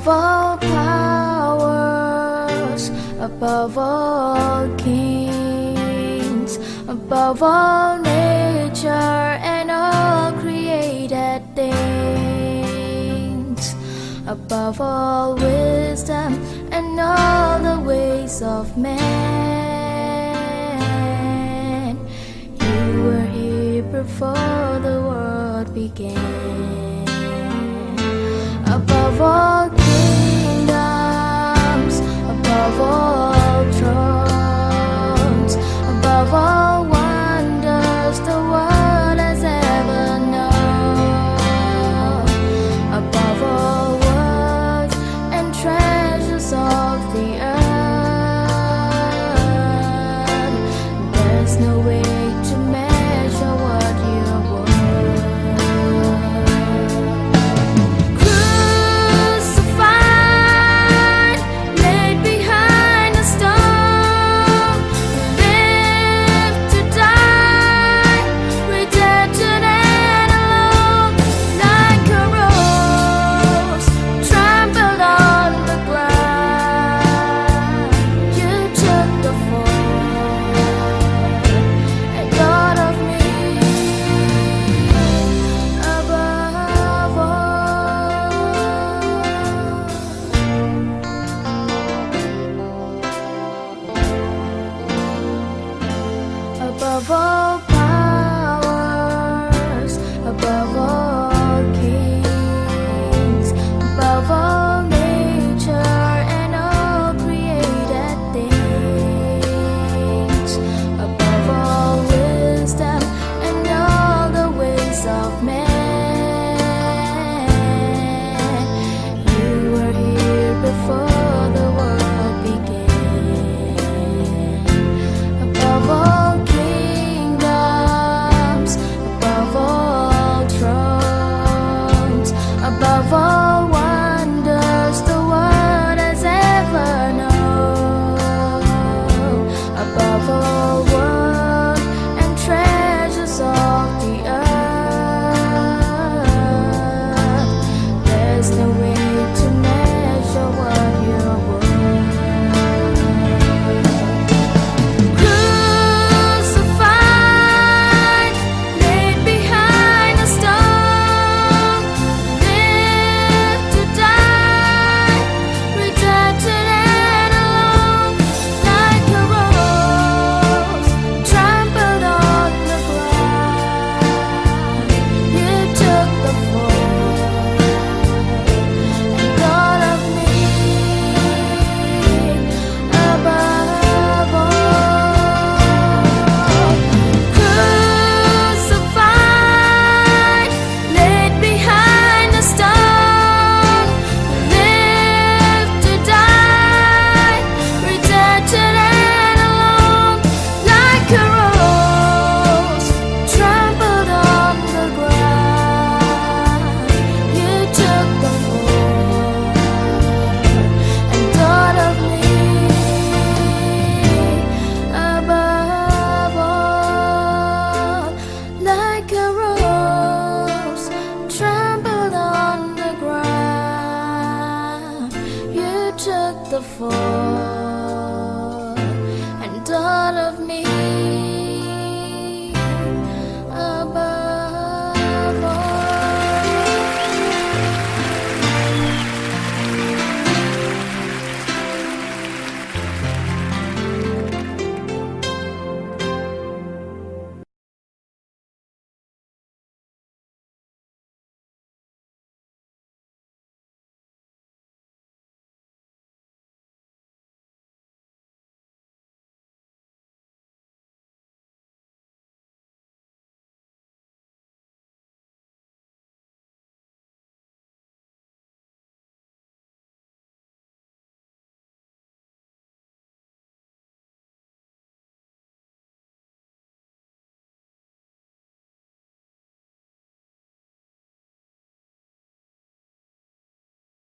above all powers, above all kings, above all nature and all created things, above all wisdom and all the ways of man. You were here before the world began. Above all kingdoms, above all thrones, above all wonders the world has ever known, above all words and treasures of the earth, there's no way to measure what you're worth. Above all